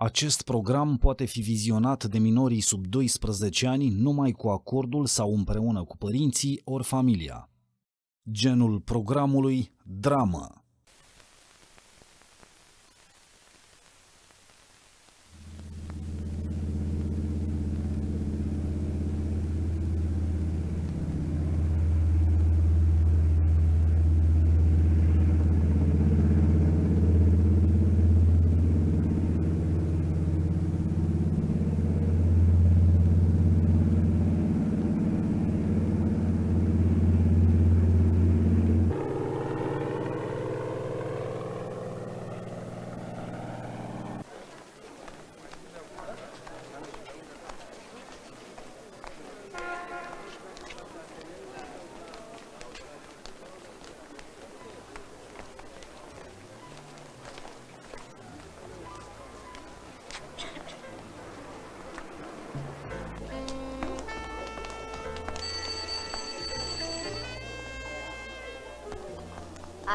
Acest program poate fi vizionat de minorii sub 12 ani numai cu acordul sau împreună cu părinții ori familia. Genul programului: dramă.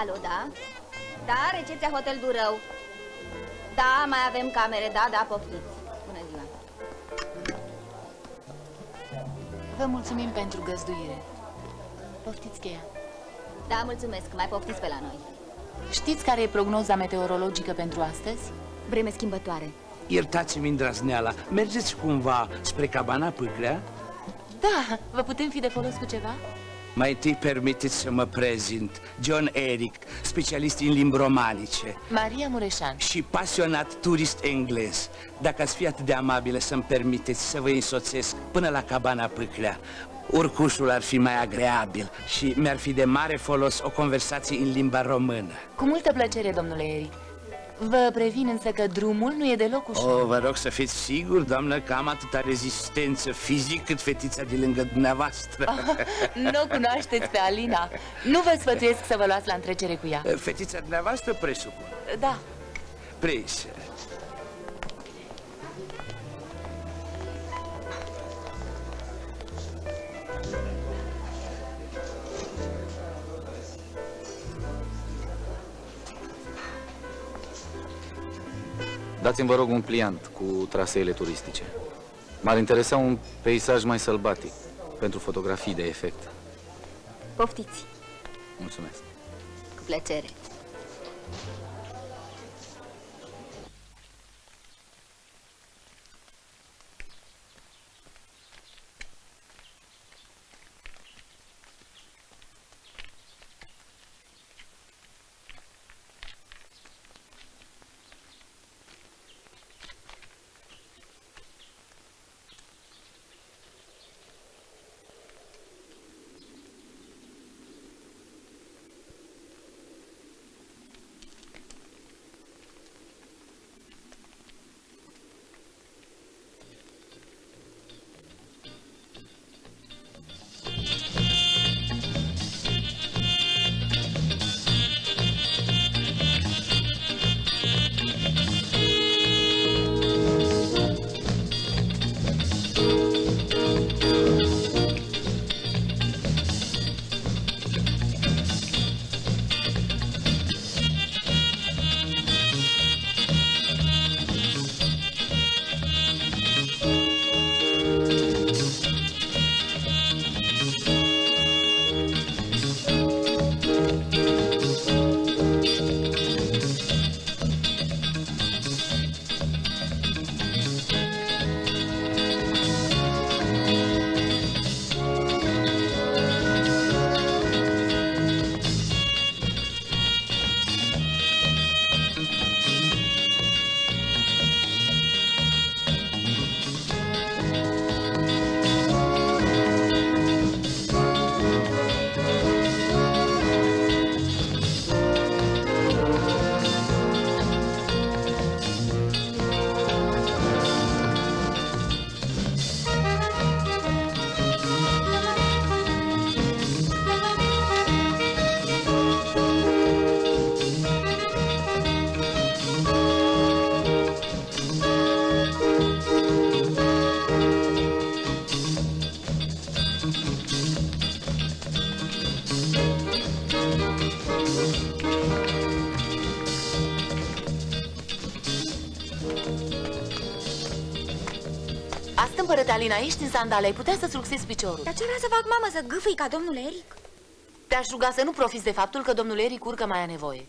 Alo, da? Da, recepția Hotel Durău. Da, mai avem camere, da, poftiți. Bună ziua. Vă mulțumim pentru găzduire. Poftiți cheia. Da, mulțumesc, mai poftiți pe la noi. Știți care e prognoza meteorologică pentru astăzi? Vreme schimbătoare. Iertați-mi îndrăzneala, mergeți cumva spre Cabana Pâclea? Da, vă putem fi de folos cu ceva? Mai întâi permiteți să mă prezint. John Eric, specialist în limbi romanice. Maria Mureșan. Și pasionat turist englez. Dacă ați fi atât de amabilă să-mi permiteți să vă însoțesc până la Cabana Pâclea, urcușul ar fi mai agreabil și mi-ar fi de mare folos o conversație în limba română. Cu multă plăcere, domnule Eric. Vă previn însă că drumul nu e deloc ușor. Vă rog să fiți sigur, doamnă, că am atâta rezistență fizic cât fetița de lângă dumneavoastră. Nu o cunoașteți pe Alina. Nu vă sfătuiesc să vă luați la întrecere cu ea. Fetița dumneavoastră, presupun. Da. Please. Dați-mi, vă rog, un pliant cu traseele turistice. M-ar interesa un peisaj mai sălbatic, pentru fotografii de efect. Poftiți. Mulțumesc. Cu plăcere. Astâmpără-te, Alina, ești în sandale, ai putea să-ți luxezi piciorul. Dar ce vrea să fac, mamă, să gâfâi ca domnul Eric? Te-aș ruga să nu profiți de faptul că domnul Eric urcă mai a nevoie.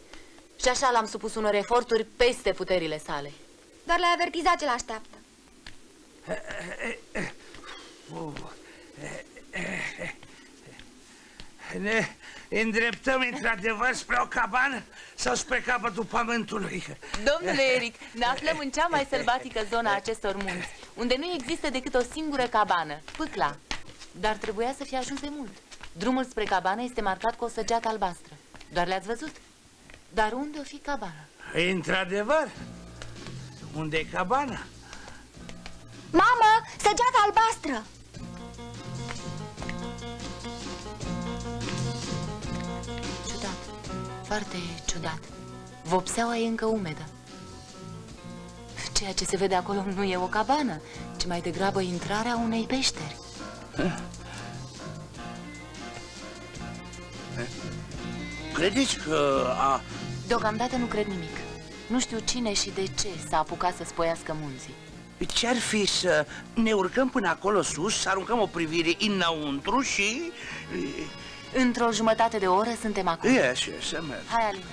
Și așa l-am supus unor eforturi peste puterile sale. Doar l-ai avertizat ce l-așteaptă. Ne îndreptăm într-adevăr spre o cabană sau spre capătul pământului? Domnule Eric, ne aflăm în cea mai sălbatică zonă a acestor munți, unde nu există decât o singură cabană, Pâcla. Dar trebuia să fie ajuns de mult. Drumul spre cabană este marcat cu o săgeată albastră. Doar le-ați văzut? Dar unde o fi cabana? Într-adevăr? Unde e cabana? Mamă, săgeata albastră! Ciudat, foarte ciudat. Vopseaua e încă umedă. Ceea ce se vede acolo nu e o cabană, ci mai degrabă intrarea unei peșteri. Credeți că a... Deocamdată nu cred nimic. Nu știu cine și de ce s-a apucat să spoiască munții. Ce-ar fi să ne urcăm până acolo sus, să aruncăm o privire înăuntru și... Într-o jumătate de oră suntem acolo. Să merg. Hai, Alina.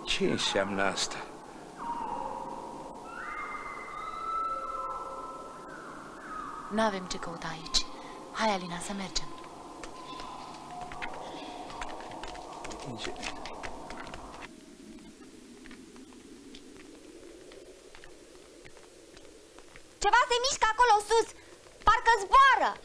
Ce înseamnă asta? N-avem ce căuta aici. Hai, Alina, să mergem. Ceva se mișcă acolo sus! Parcă zboară!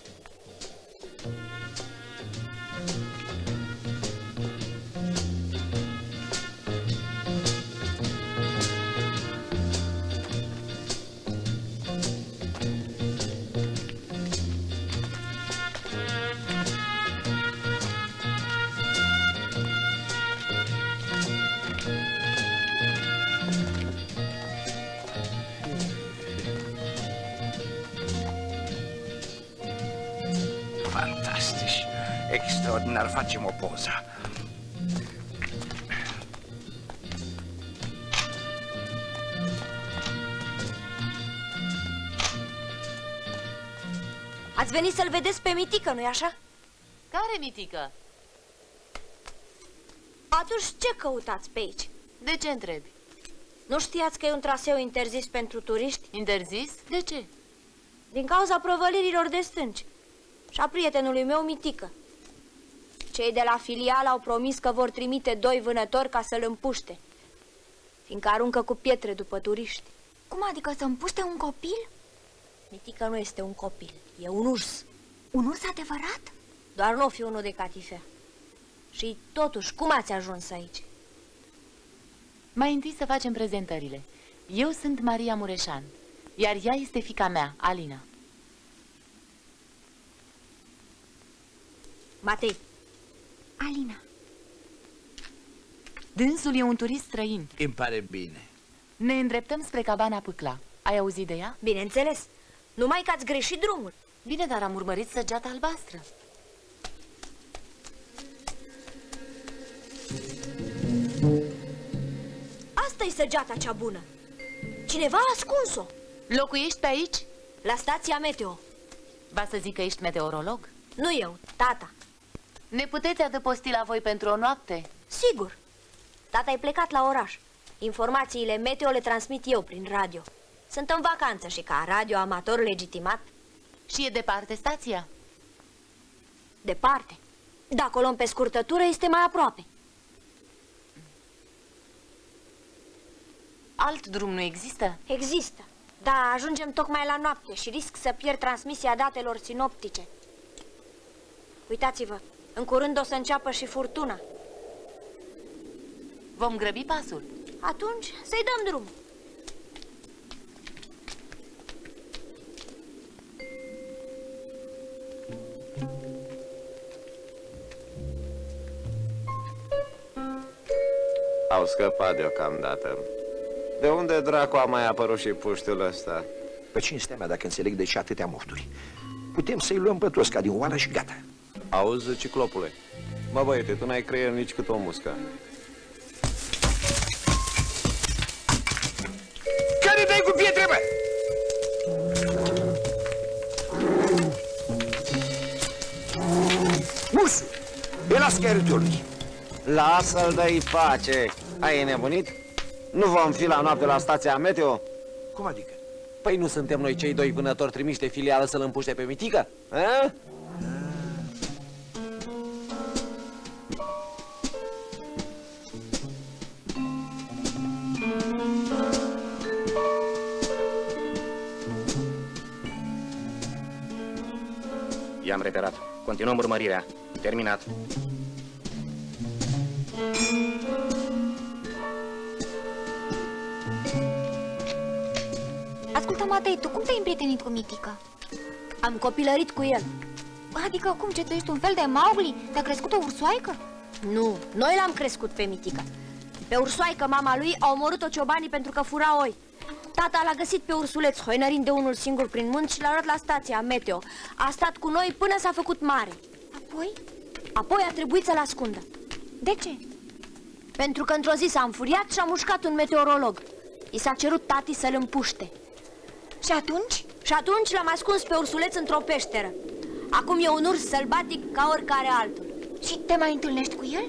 Fantastici! Extraordinar, facem o poză. Ați venit să-l vedeți pe Mitică, nu-i așa? Care Mitică? Atunci ce căutați pe aici? De ce întrebi? Nu știați că e un traseu interzis pentru turiști? Interzis? De ce? Din cauza prăvălirilor de stânci și a prietenului meu Mitică. Cei de la filială au promis că vor trimite 2 vânători ca să-l împuște, fiindcă aruncă cu pietre după turiști. Cum adică să împuște un copil? Mitică nu este un copil, e un urs. Un urs adevărat? Doar nu o fi unul de catifea. Și totuși, cum ați ajuns aici? Mai întâi să facem prezentările. Eu sunt Maria Mureșan, iar ea este fiica mea, Alina. Matei. Alina. Dânsul e un turist străin. Îmi pare bine. Ne îndreptăm spre cabana Pâcla. Ai auzit de ea? Bineînțeles. Numai că ați greșit drumul. Bine, dar am urmărit săgeata albastră. Asta-i săgeata cea bună. Cineva a ascuns-o. Locuiești pe aici? La stația meteo. Va să zic că ești meteorolog? Nu eu, tata. Ne puteți adăposti la voi pentru o noapte? Sigur. Tata e plecat la oraș. Informațiile meteo le transmit eu prin radio. Sunt în vacanță și ca radio amator legitimat. Și e departe stația? Departe. Dacă o luăm pe scurtătură, este mai aproape. Alt drum nu există? Există. Da, ajungem tocmai la noapte și risc să pierd transmisia datelor sinoptice. Uitați-vă, În curând o să înceapă și furtuna. Vom grăbi pasul. Atunci să-i dăm drum. Au scăpat deocamdată. De unde dracu a mai apărut și puștiul ăsta? Pe cinstea mea, dacă înțeleg de ce atâtea mofturi. Putem să-i luăm pe toți ca din oală și gata. Auzi, ciclopule, mă băiete, tu n-ai creier nici cât o muscă. Care dai cu pietre, bă? Musu! E la scherătorului. Lasă-l, dă-i pace. Ai nebunit? Nu vom fi la noapte la stația meteo? Cum adică? Păi nu suntem noi cei doi vânători trimiși de filială să-l împuște pe Mitică? A? I-am reperat. Continuăm urmărirea. Terminat. Ascultă, Matei, tu cum te-ai împrietenit cu Mitică? Am copilărit cu el. Adică cum, ce, tu ești un fel de Mowgli? Te-a crescut o ursoaică? Nu, noi l-am crescut pe Mitică. Pe ursoaică mama lui a omorât-o ciobanii pentru că fura oi. Tata l-a găsit pe ursuleț hoinărind de unul singur prin munți și l-a luat la stația meteo. A stat cu noi până s-a făcut mare. Apoi? Apoi a trebuit să-l ascundă. De ce? Pentru că într-o zi s-a înfuriat și a mușcat un meteorolog. I s-a cerut tati să-l împuște. Și atunci? Și atunci l-am ascuns pe ursuleț într-o peșteră. Acum e un urs sălbatic ca oricare altul. Și te mai întâlnești cu el?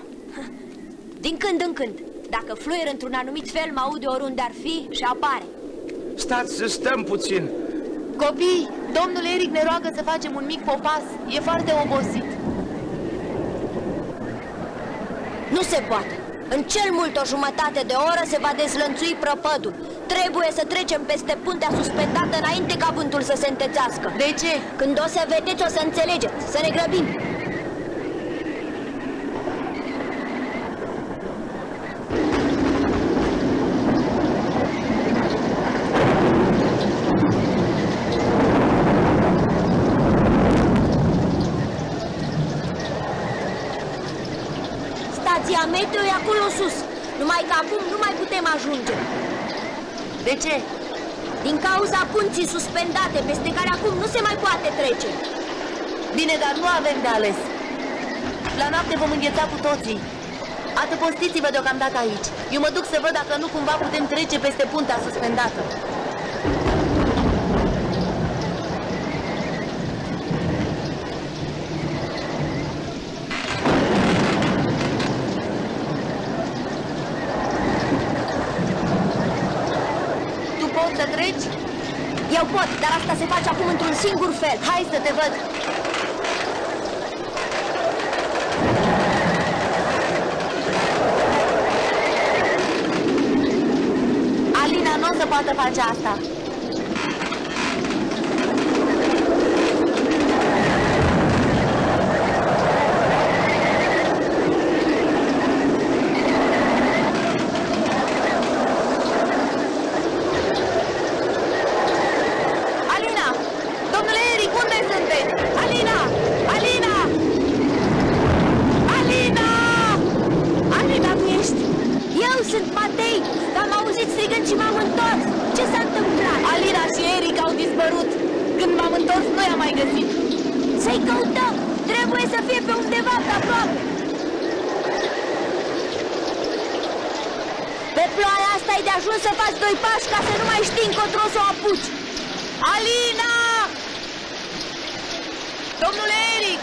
Din când în când. Dacă fluier într-un anumit fel, mă aude oriunde ar fi și apare. Stați să stăm puțin. Copii, domnul Eric ne roagă să facem un mic popas. E foarte obosit. Nu se poate. În cel mult o jumătate de oră se va dezlănțui prăpădul. Trebuie să trecem peste puntea suspendată înainte ca vântul să se întețească. De ce? Când o să vedeți, o să înțelegeți. Să ne grăbim. Stația meteo e acolo sus. Numai că acum nu mai putem ajunge. De ce? Din cauza punții suspendate, peste care acum nu se mai poate trece. Bine, dar nu avem de ales. La noapte vom îngheța cu toții. Adăpostiți-vă deocamdată aici. Eu mă duc să văd dacă nu cumva putem trece peste puntea suspendată. Tu poți să treci? Eu pot, dar asta se face acum într-un singur fel. Hai să te văd. Alina nu o să poată face asta. Alina! Domnule Eric, unde sunteți? Alina! Alina! Alina! Alina, tu ești? Eu sunt Matei. Am auzit strigând și m-am întors. Ce s-a întâmplat? Alina și Eric au dispărut. Când m-am întors, nu i-am mai găsit. Să-i căutăm. Trebuie să fie pe undeva pe aproape. Pe ploaia asta e de ajuns să faci 2 pași ca să nu mai știi încotro să o apuci. Alina! Domnule Eric!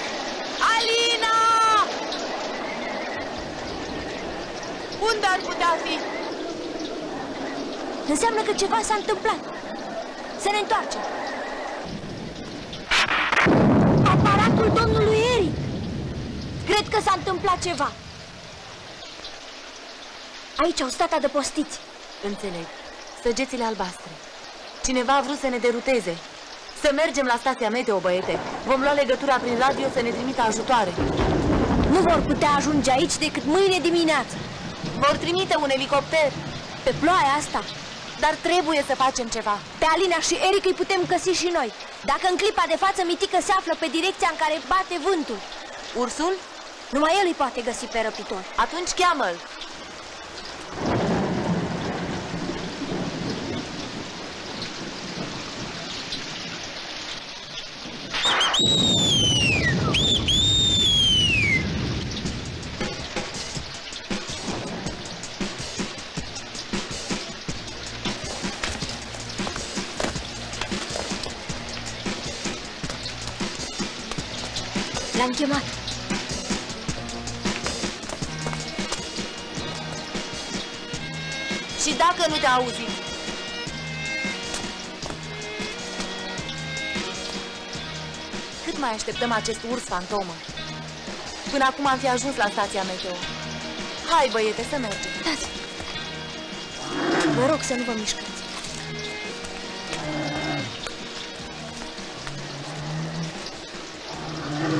Alina! Unde ar putea fi? Înseamnă că ceva s-a întâmplat. Să ne întoarcem. Aparatul domnului Eric. Cred că s-a întâmplat ceva. Aici au stat adăpostiți. Înțeleg. Săgețile albastre. Cineva a vrut să ne deruteze. Să mergem la stația meteo, băiete. Vom lua legătura prin radio să ne trimită ajutoare. Nu vor putea ajunge aici decât mâine dimineață. Vor trimite un elicopter. Pe ploaia asta. Dar trebuie să facem ceva. Pe Alina și Eric îi putem găsi și noi. Dacă în clipa de față Mitică se află pe direcția în care bate vântul. Ursul? Numai el îi poate găsi pe răpitor. Atunci cheamă-l. L-am chemat. Și dacă nu te-a auzit? Cât mai așteptăm acest urs fantomă? Până acum am fi ajuns la stația meteo. Hai, băiete, să mergem. Dați. Vă rog să nu vă mișcați.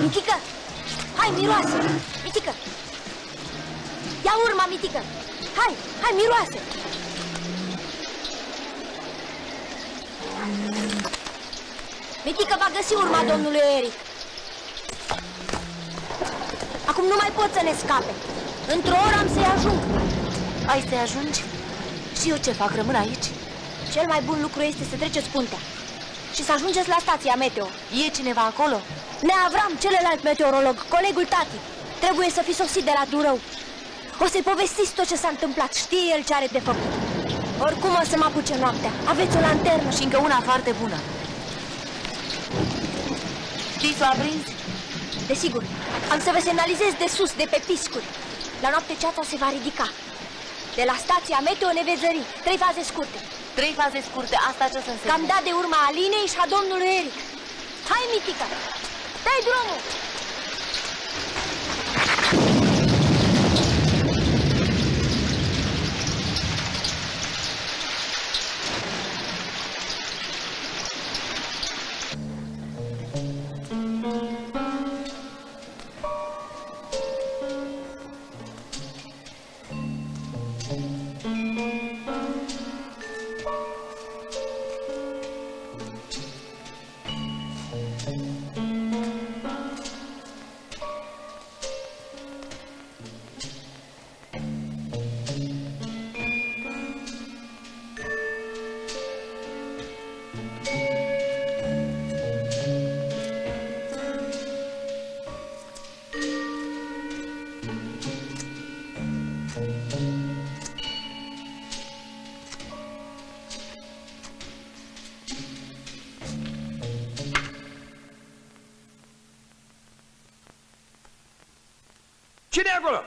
Mitică! Hai, miroase! Mitică! Ia urma, Mitică! Hai, hai, miroase! Mitică va găsi urma domnului Eric. Acum nu mai pot să ne scape. Într-o oră am să-i ajung. Ai să-i ajungi? Și eu ce fac? Rămân aici? Cel mai bun lucru este să treceți puntea și să ajungeți la stația meteo. E cineva acolo? Nea Avram, celălalt meteorolog, colegul tati. Trebuie să fi sosit de la Durău. O să-i povestiți tot ce s-a întâmplat. Știe el ce are de făcut. Oricum o să mă apuce noaptea. Aveți o lanternă. Și încă una foarte bună. Știi să o aprinzi? Desigur. Am să vă semnalizez de sus, de pe piscuri. La noapte ceața se va ridica. De la stația meteo ne veți zări. 3 faze scurte. 3 faze scurte, asta ce o să însemne? Că am dat de urma Alinei și a domnului Eric. Hai, Mitică! Dai drumul! Cine e acolo?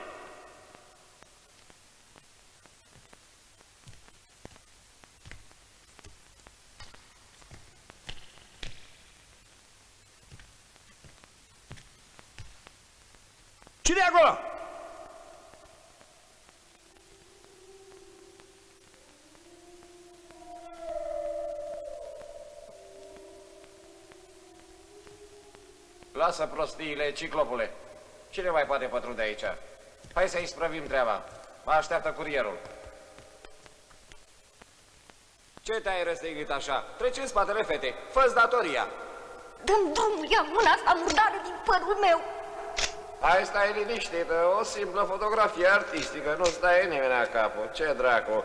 Cine e acolo? Lasă prostiile, ciclopule. Cine mai poate pătrunde aici? Hai să-i sprăvim treaba. Mă așteaptă curierul. Ce te-ai răstignit așa? Treci în spatele fetei. Fă-ți datoria. Dă-mi drumul, ia mâna asta murdară din părul meu. Hai, stai liniștit. O simplă fotografie artistică. Nu stai nimeni la capul. Ce dracu?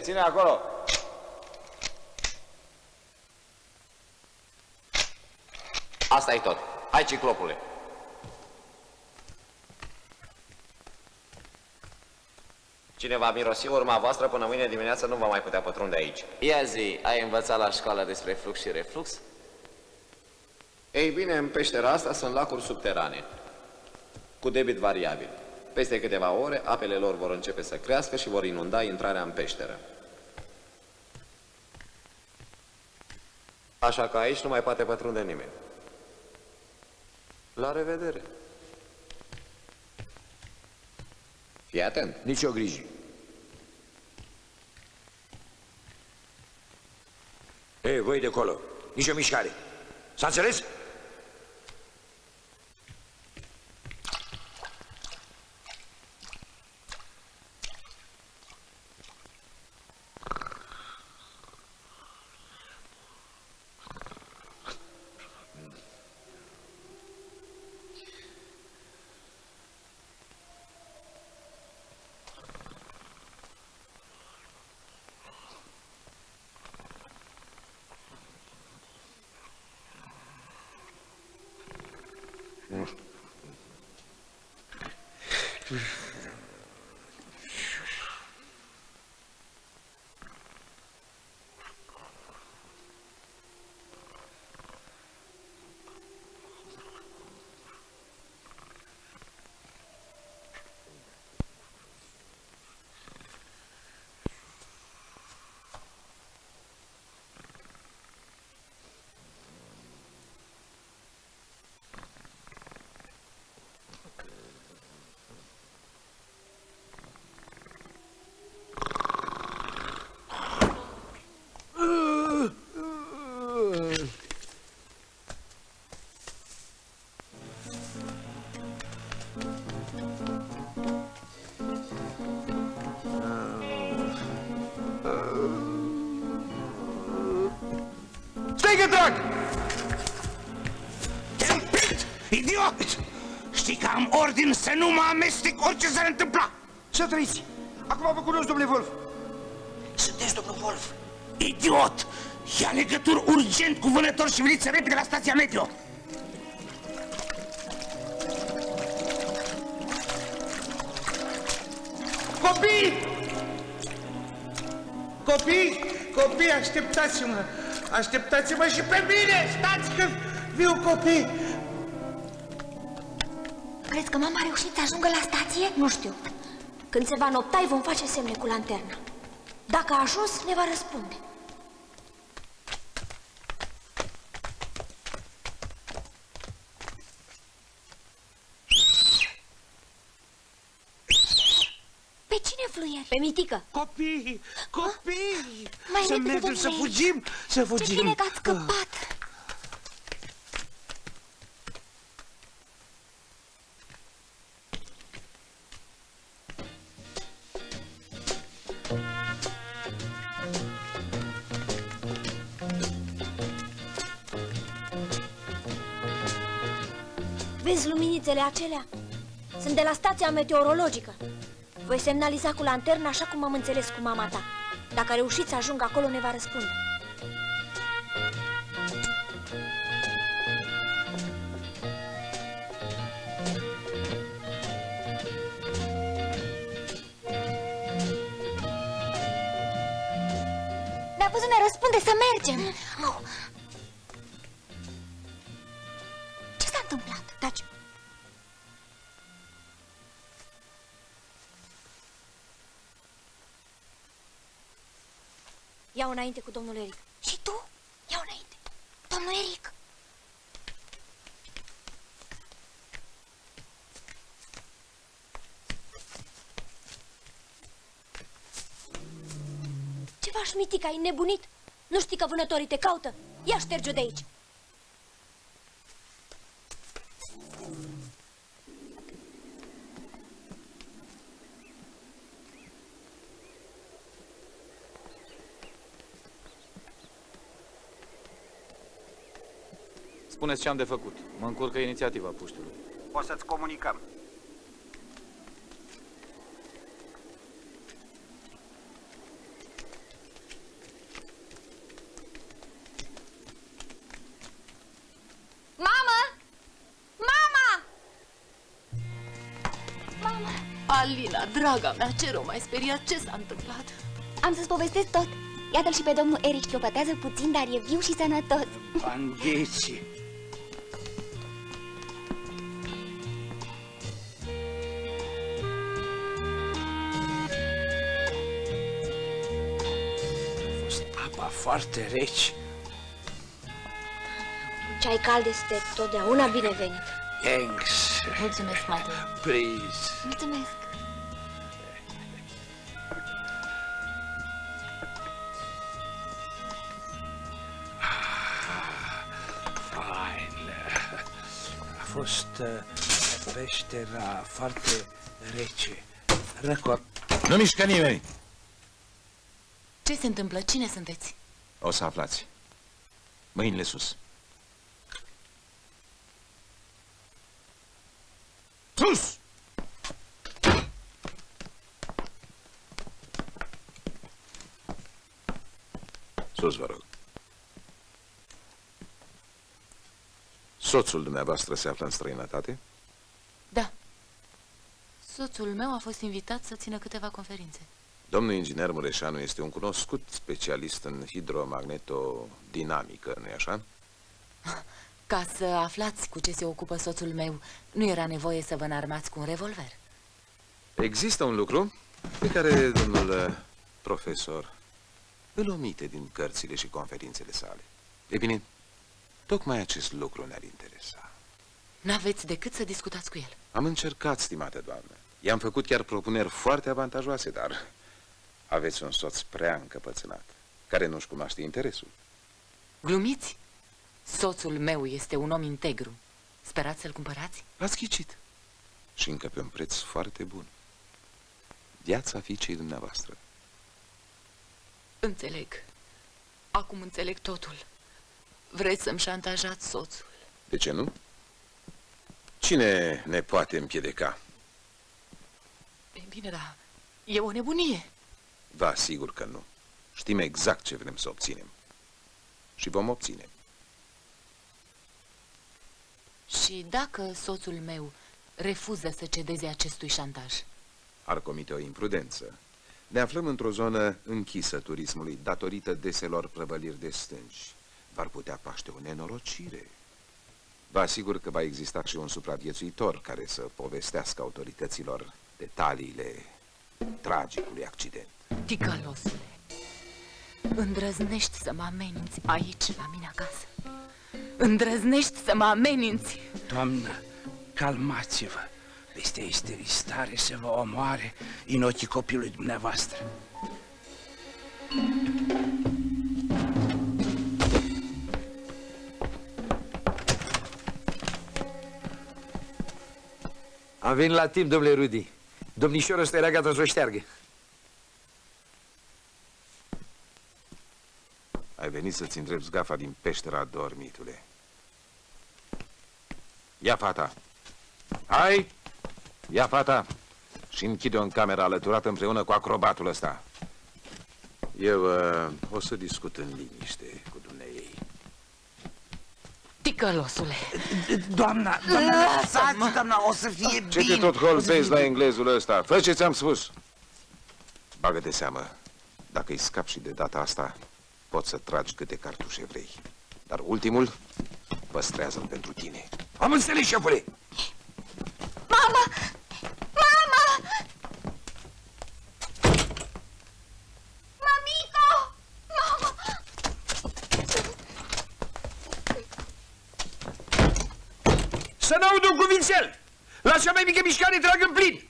Ține acolo. Asta e tot. Hai, ciclopule. Cine va mirosi urma voastră până mâine dimineață nu va mai putea pătrunde aici. Ia zi, ai învățat la școală despre flux și reflux? Ei bine, în peștera asta sunt lacuri subterane, cu debit variabil. Peste câteva ore, apele lor vor începe să crească și vor inunda intrarea în peșteră. Așa că aici nu mai poate pătrunde nimeni. La revedere! Fii atent! Nici o grijă. Ei, voi de acolo, nici o mișcare. S-a înțeles? Stai-că, drag! Te-mpit, idiot! Știi că am ordin să nu mă amestec orice s-ar întâmpla! Să trăiți! Acum vă cunosc, domnule Wolf! Sunteți domnul Wolf! Idiot! Ia legături urgent cu vânători și veniți repede la stația meteo! Copii! Copii! Copii, așteptați-mă! Așteptați-mă și pe mine! Stați că viu, copii! Crezi că mama a reușit să ajungă la stație? Nu știu. Când se va nopta, îi vom face semne cu lanterna. Dacă a ajuns, ne va răspunde. Pe cine fluieri? Pe Mitică. Copii! Copii! Mai să repede, mergem, să domnule. fugim! Să fugim! Ce bine că ați scăpat! Vezi luminițele acelea? Sunt de la stația meteorologică. Voi semnaliza cu lanterna așa cum am înțeles cu mama ta. Dacă reușiți să ajung acolo, ne va răspunde. Ne-a văzut, ne răspunde, să mergem! Ce s-a întâmplat? Taci! Ia-o înainte cu domnul Eric. Și tu? Ia înainte. Domnul Eric. Ce faci, Mitica? Ai nebunit? Nu știi că vânătorii te caută? Ia șterge-o de aici. Spuneți ce am de făcut. Mă încurcă inițiativa puștiului. O să-ți comunicăm. Mamă! Mama! Mama! Alina, draga mea, ce rău m-ai speriat, ce s-a întâmplat? Am să-ți povestesc tot. Iată-l și pe domnul Eric, șchiopătează puțin, dar e viu și sănătos. Angheți! A fost apa foarte rece. Ceai cald este totdeauna binevenit. Thanks. Mulțumesc, Matei. Please. Mulțumesc. Fine. A fost peștera foarte rece. Răcor. Nu mișcă nimeni! Ce se întâmplă? Cine sunteți? O să aflați. Mâinile sus. Sus! Sus, vă rog. Soțul dumneavoastră se află în străinătate? Da. Soțul meu a fost invitat să țină câteva conferințe. Domnul inginer Mureșanu este un cunoscut specialist în hidromagnetodinamică, nu-i așa? Ca să aflați cu ce se ocupă soțul meu, nu era nevoie să vă înarmați cu un revolver. Există un lucru pe care domnul profesor îl omite din cărțile și conferințele sale. E bine, tocmai acest lucru ne-ar interesa. N-aveți decât să discutați cu el. Am încercat, stimată doamnă. I-am făcut chiar propuneri foarte avantajoase, dar aveți un soț prea încăpățânat, care nu-și cunoaște interesul. Glumiți? Soțul meu este un om integru. Sperați să-l cumpărați? L-ați ghicit. Și încă pe un preț foarte bun. Viața fiicei dumneavoastră. Înțeleg. Acum înțeleg totul. Vreți să-mi șantajați soțul? De ce nu? Cine ne poate împiedica? E bine, dar e o nebunie. Vă asigur că nu. Știm exact ce vrem să obținem. Și vom obține. Și dacă soțul meu refuză să cedeze acestui șantaj? Ar comite o imprudență. Ne aflăm într-o zonă închisă turismului datorită deselor prăvăliri de stânci. V-ar putea paște o nenorocire. Vă asigur că va exista și un supraviețuitor care să povestească autorităților detaliile tragicului accident. Ticălosule, îndrăznești să mă ameninți aici, la mine acasă? Îndrăznești să mă ameninți? Doamnă, calmați-vă. Bestia este în stare să vă omoare în ochii copilului dumneavoastră. Am venit la timp, domnule Rudi. Domnișorul ăsta era gata să o șteargă. Ai venit să-ți îndrepți gafa din peștera, dormitule. Ia fata. Hai! Ia fata și închide-o în camera alăturată împreună cu acrobatul ăsta. Eu o să discut în liniște cu dumneei. Ticălosule! Doamna, lăsați, doamna, o să fie bine. Ce te tot holbezi la englezul ăsta? Fă ce ți-am spus. Bagă de seamă. Dacă-i scap și de data asta, poți să tragi câte cartușe vrei. Dar ultimul, păstrează-l pentru tine. Am înțeles, șefule! Mama! Mama! Mamico! Mama! Să n-aud un cuvințel! La cea mai mică mișcare trag în plin!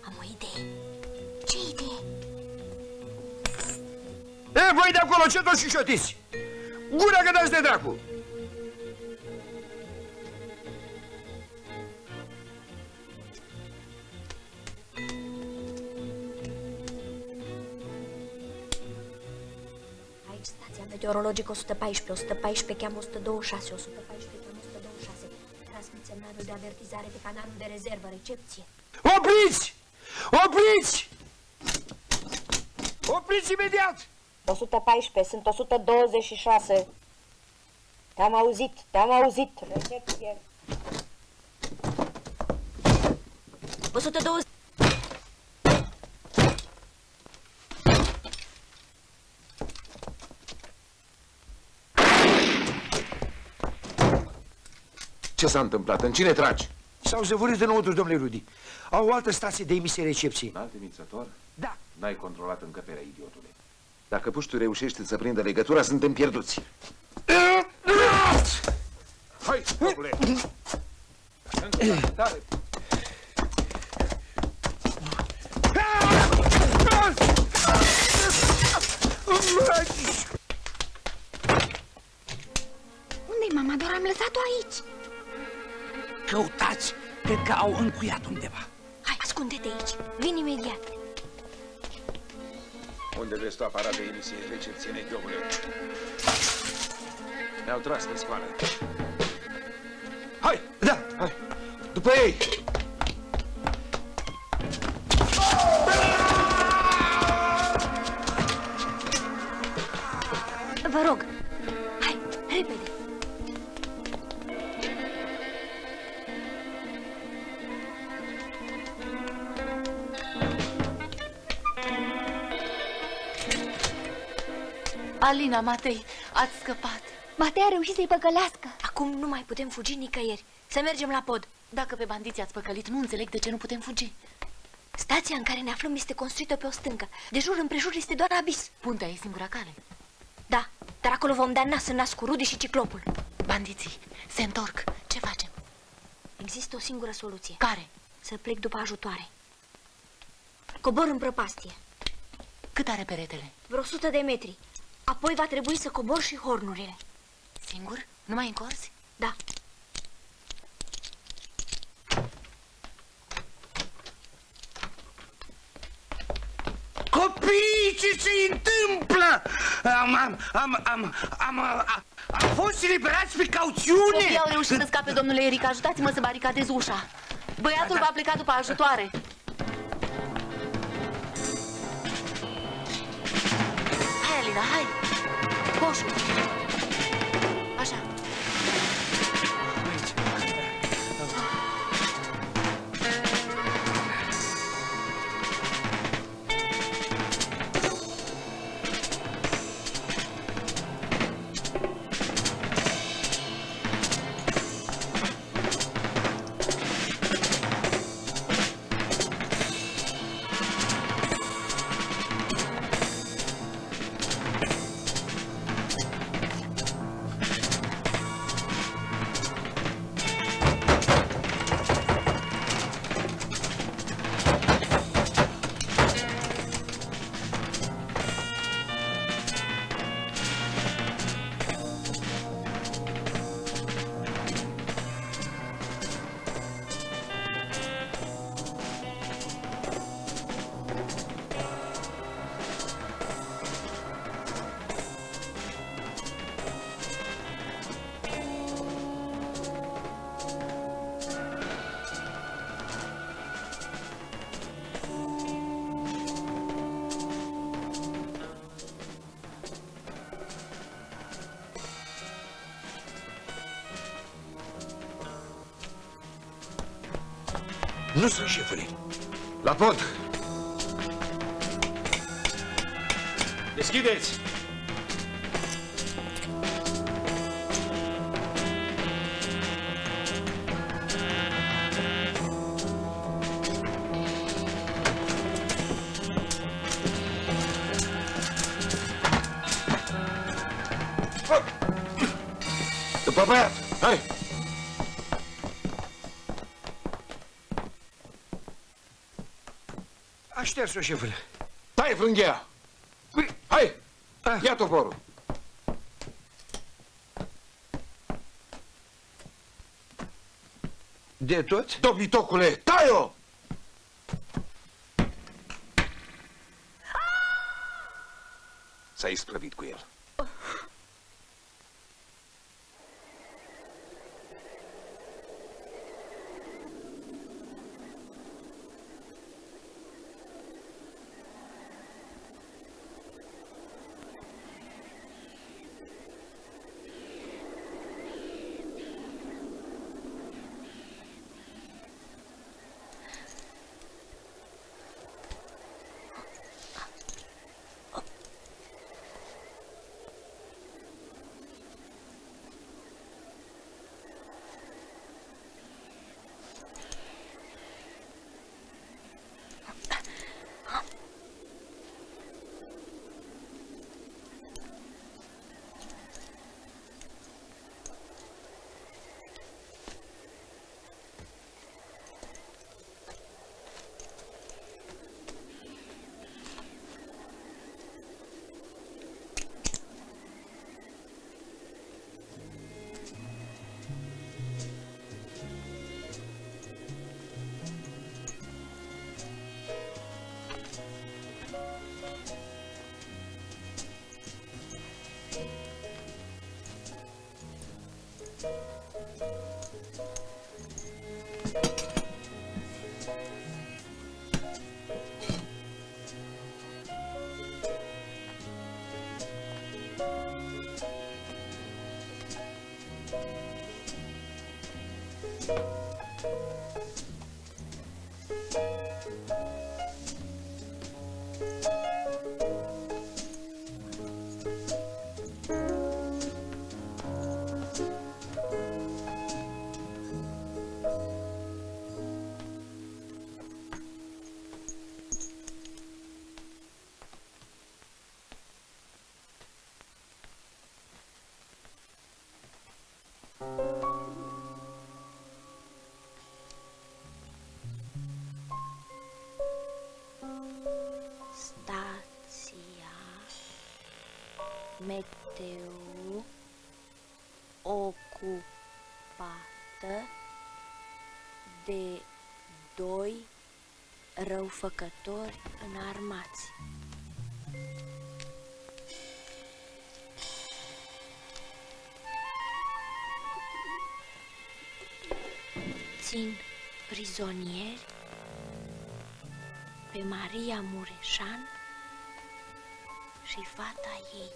Am o idee. Ce idee? E, voi de acolo, ce tot șușotiți? Gura că dați de dracu! Aici stația meteorologică 114, 114 cheamă 126, 114 cheamă 126. Transmit semnalul de avertizare pe canalul de rezervă, recepție. Opriți! Opriți! Opriți imediat! 114, sunt 126. Te-am auzit, recepție. 120. Ce s-a întâmplat? În cine tragi? S-au zăvorit înăuntru, domnule Rudi. Au o altă stație de emisie recepție. Alt emițător? Da. N-ai controlat încăperea, idiotule. Dacă puștul reușește să prindă legătura, suntem pierduți. Hai, scopule! Tare! Unde-i mama? Doar am lăsat-o aici. Căutați, cred că au încuiat undeva. Hai, ascunde-te aici. Vin imediat. Unde vezi tu aparat de emisie recepție, nechiobule? Ne-au tras pe scoală. după ei! Vă rog, hai, repede! Alina, Matei, ați scăpat. Matei a reușit să-i păcălească. Acum nu mai putem fugi nicăieri. Să mergem la pod. Dacă pe bandiți ați păcălit, nu înțeleg de ce nu putem fugi. Stația în care ne aflăm este construită pe o stâncă. De jur împrejur este doar abis. Puntea e singura cale. Da, dar acolo vom da nas în nas cu Rudi și Ciclopul. Bandiții se întorc. Ce facem? Există o singură soluție. Care? Să plec după ajutoare. Cobor în prăpastie. Cât are peretele? Vreo 100 de metri. Apoi va trebui să cobor și hornurile. Singur? Nu mai încorzi? Da. Copii, ce se întâmplă? Am fost eliberați pe cauțiune. Copiii au reușit să scape, domnule Eric. Ajutați-mă să baricadez ușa. Băiatul va pleca după ajutoare. Hai, Alina, hai. Coșul. Așa. Nu sunt, șefule. La pod! Deschideți! După băiat! Hai! A șters-o, șefule. Tai frânghia! Hai! Ia toporul! De tot? Dobitocule, tai-o! S-a isprăvit cu el. Meteo ocupată de 2 răufăcători înarmați. Țin prizonieri pe Maria Mureșan și fata ei.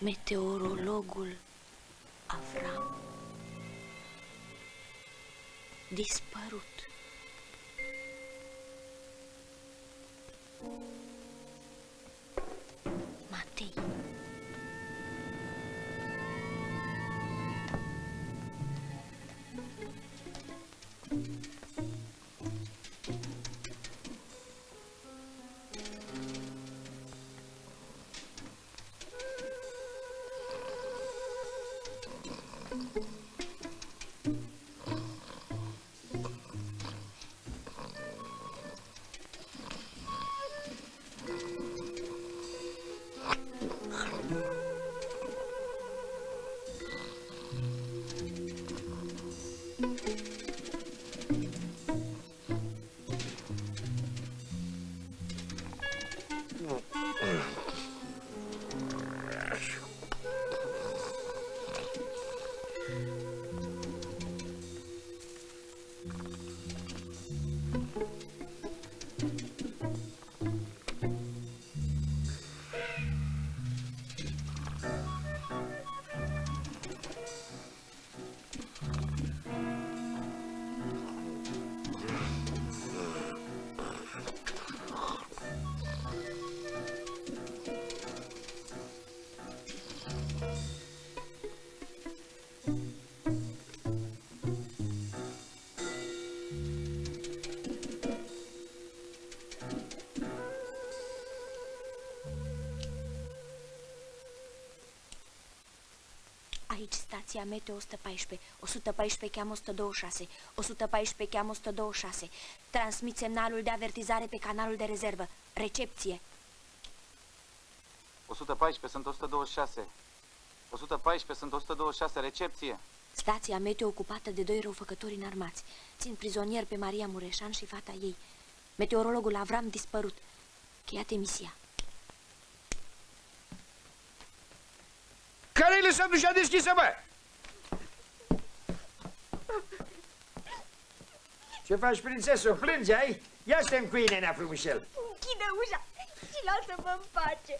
Meteorologul Avram dispărut. Matei. Aici stația Meteo 114, 114 cheamă 126, 114 cheamă 126. Transmit semnalul de avertizare pe canalul de rezervă. Recepție. 114 sunt 126. 114 sunt 126, recepție. Stația Meteo ocupată de 2 răufăcători înarmați. Țin prizonieri pe Maria Mureșan și fata ei. Meteorologul Avram dispărut. Cheiat emisia. Care-i lăsat ușa deschisă, bă? Ce faci, prințesă? Plângi, ai? Ia stă-mi cu ei, nea frumușel. Închide ușa și lasă-mă în pace.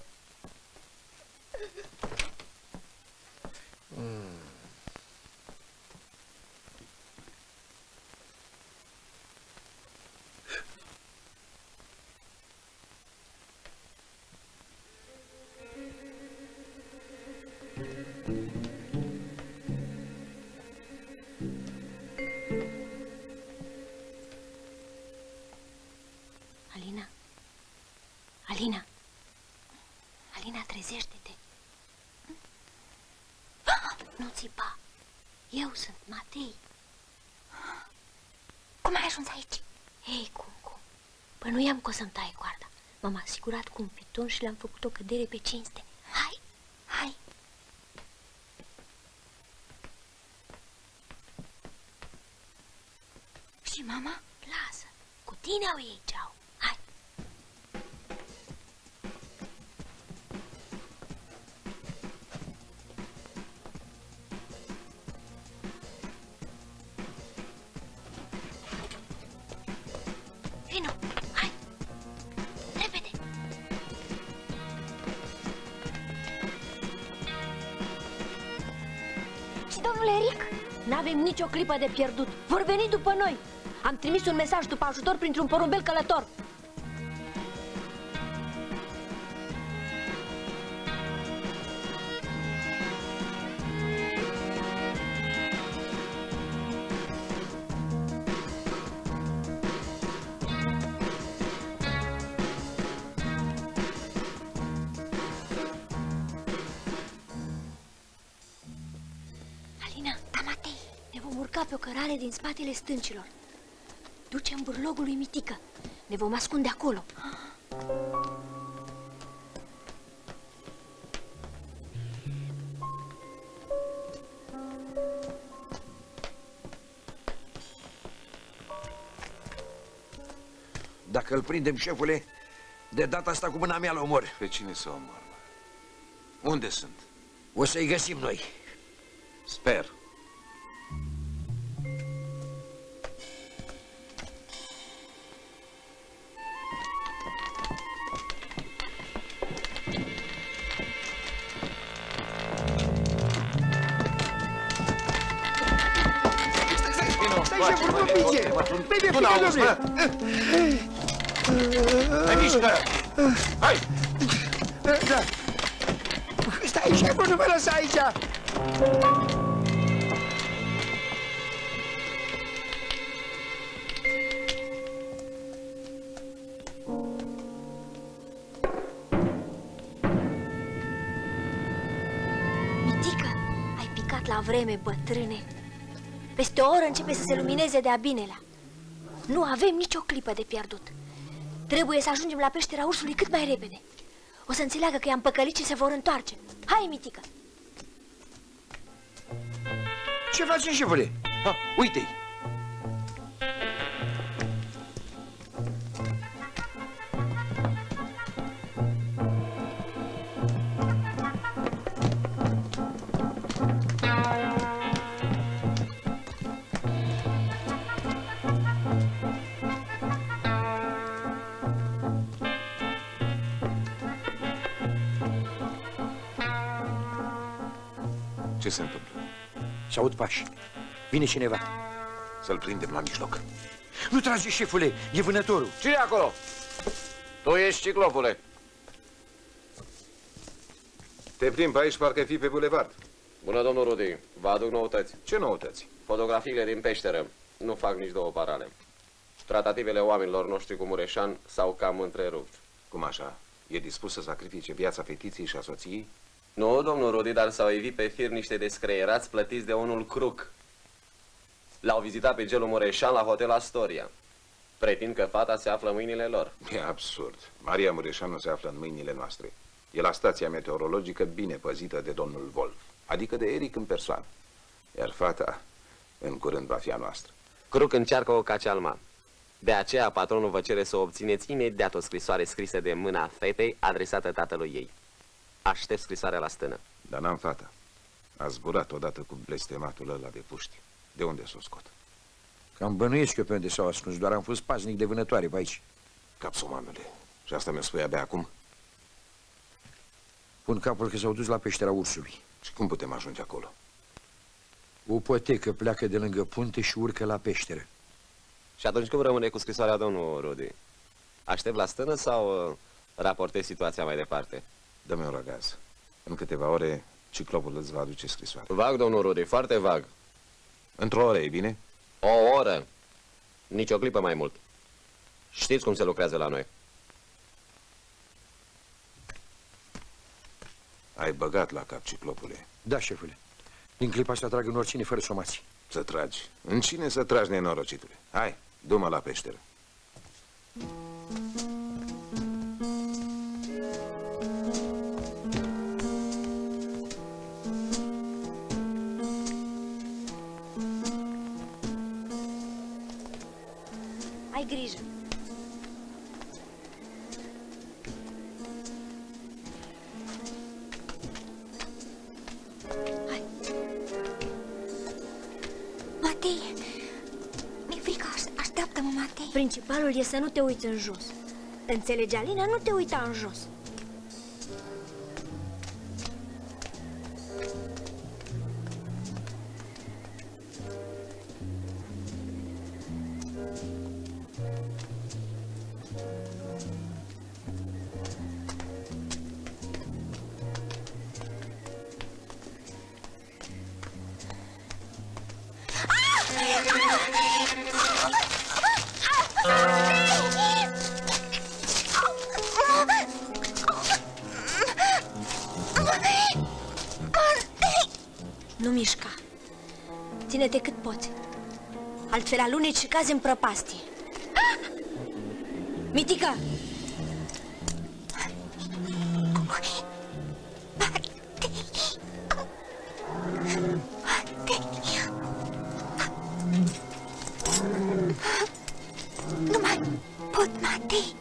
Alina? Alina? Alina, trezește-te! Nu țipa! Eu sunt Matei! Cum ai ajuns aici? Ei, cum? Bănuiam că o să-mi tai coarda. M-am asigurat cu un piton și le-am făcut o cădere pe cinste. Hai! Și mama? Lasă! Cu tine au ei ceau! Hai! domnul Eric? N-avem nicio clipă de pierdut. Vor veni după noi. Am trimis un mesaj după ajutor printr-un porumbel călător. Urca pe o cărare din spatele stâncilor. Ducem burlogul lui Mitică. Ne vom ascunde acolo. Dacă îl prindem, șefule, de data asta cu mâna mea l omor. Pe cine să omor? Unde sunt? O să-i găsim noi. Sper. Stai, șeful, nu pinge! Bine, fie, domnule! Hai, mișcă! Hai! Da! Stai, șeful, nu mă lăsa aici! Mitică, ai picat la vreme, bătrâne. Peste o oră începe să se lumineze de-a binelea. Nu avem nicio clipă de pierdut. Trebuie să ajungem la peștera ursului cât mai repede. O să înțeleagă că i-am păcălit și se vor întoarce. Hai, Mitică! Ce facem, șefule? Uite-i! Ce se întâmplă? S-aud pași. Vine cineva. Să-l prindem la mijloc. Nu trage, șefule, e vânătorul. Cine e acolo? Tu ești, ciclopule. Te plimbi aici, parcă fi pe bulevard. Bună, domnul Rudi. Vă aduc noutăți. Ce noutăți? Fotografiile din peșteră. Nu fac nici două parale. Tratativele oamenilor noștri cu Mureșan s-au cam întrerupt. Cum așa? E dispus să sacrifice viața fetiței și a soției? Nu, domnul Rudi, dar s-au evit pe fir niște descreierați plătiți de unul Cruc. L-au vizitat pe gelul Mureșan la hotel Astoria. Pretind că fata se află în mâinile lor. E absurd. Maria Mureșan nu se află în mâinile noastre. E la stația meteorologică bine păzită de domnul Wolf, adică de Eric în persoană. Iar fata, în curând, va fi a noastră. Cruc încearcă o cacealma. De aceea, patronul vă cere să obțineți imediat o scrisoare scrisă de mâna fetei adresată tatălui ei. Aștept scrisoarea la stână. Dar n-am fata. A zburat odată cu blestematul ăla de puști. De unde s-o scot? Cam bănuiesc eu pe unde s-au ascuns, doar am fost paznic de vânătoare pe aici. Capsumanule. Și asta mi-o spui abia acum? Pun capul că s-au dus la peștera ursului. Și cum putem ajunge acolo? O potecă pleacă de lângă punte și urcă la peșteră. Și atunci cum rămâne cu scrisoarea, domnul Rudi? Aștept la stână sau raportez situația mai departe? Dă-mi un răgaz. În câteva ore, ciclopul îți va aduce scrisoare. Vag, domnul Rudi, foarte vag. Într-o oră, e bine? O oră. Nici o clipă mai mult. Știți cum se lucrează la noi. Ai băgat la cap, ciclopule. Da, șefule. Din clipa asta trag în oricine fără somații. Să tragi. În cine să tragi, nenorocitule? Hai, du-mă la peșteră. Ai grijă. Hai. Matei, mi-e frică, așteaptă-mă, Matei. Principalul e să nu te uiți în jos. Înțelegi, Alina? Nu te uita în jos. Nu mișca. Ține-te cât poți. Altfel aluneci și cazi în prăpastie. Mitică! Nu mai pot, Matei.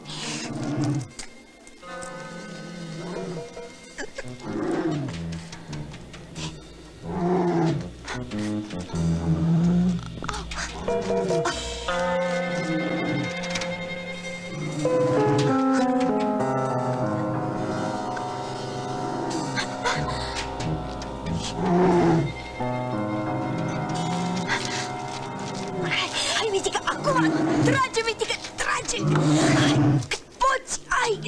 Hai, Mitică, acum! Trage, Mitică, trage! Cât poți, hai!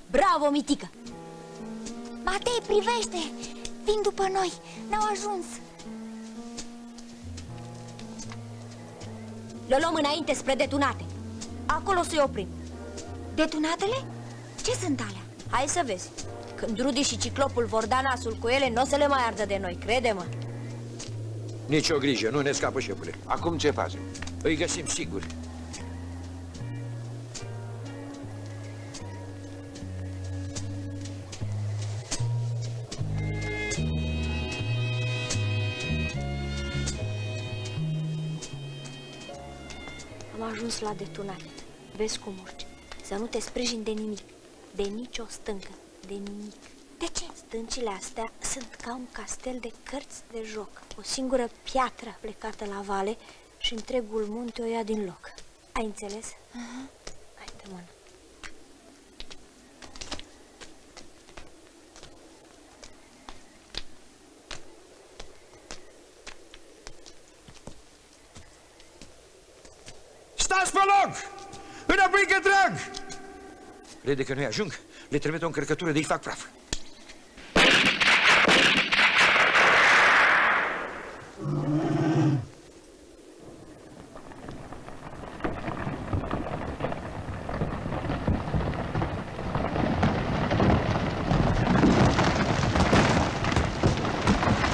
Bravo, Mitică! Matei, privește! Vin după noi, n-au ajuns. Le luăm înainte spre detunate. Acolo să-i oprim. Detunatele? Ce sunt alea? Hai să vezi. Când Rudy și Ciclopul vor da nasul cu ele, nu o să le mai ardă de noi, crede-mă. Nici o grijă, nu ne scapă, șefule. Acum ce facem? Îi găsim sigur. Am ajuns la detunate. Vezi cum urci. Să nu te sprijini de nimic. De nicio stâncă. De nimic. De ce? Stâncile astea sunt ca un castel de cărți de joc. O singură piatră plecată la vale și întregul munte o ia din loc. Ai înțeles? Hai, te mână. Stați pe loc! Înapoi că trag! Crede că nu-i ajung? Le trimit o încărcătură de-i fac praf.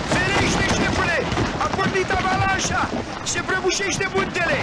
Ferește, șefule! A pornit avalanșa! Se prăbușește muntele!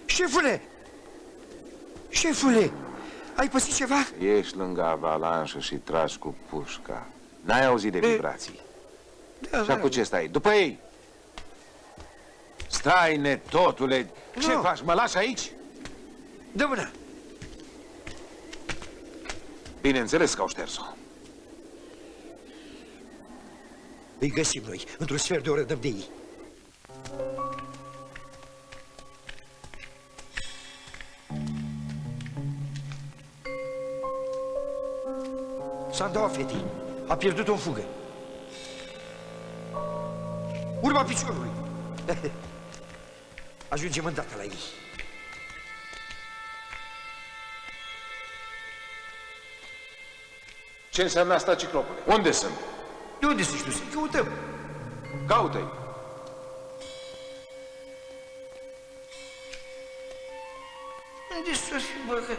Șefule! Șefule! Ai păsit ceva? Ești lângă avalanșă și tragi cu pușca. N-ai auzit de vibrații. Da, și acum ce stai? După ei! Stai, netotule! Ce faci? Mă lași aici? Dă mâna! Bineînțeles că au șters-o. Îi găsim noi. Într-un sfert de oră dăm de ei. Sandaua fetei a pierdut-o în fugă. Urma piciorului. Ajungem îndată la ei. Ce înseamnă asta, Ciclopule? Unde sunt? De unde să știu? Să căutăm. Caută-i. Unde să fi, bă, că...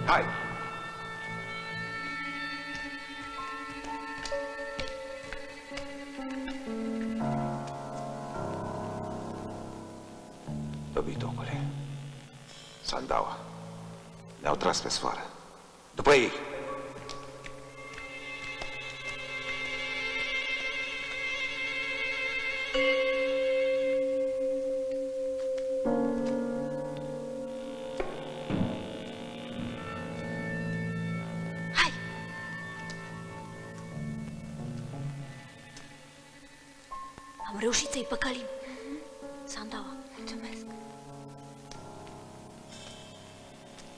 Hai! Dobitocule, Sandaua, ne-au tras pe sfoară. După ei! Am reușit să-i păcălim. Sandaua, mulțumesc.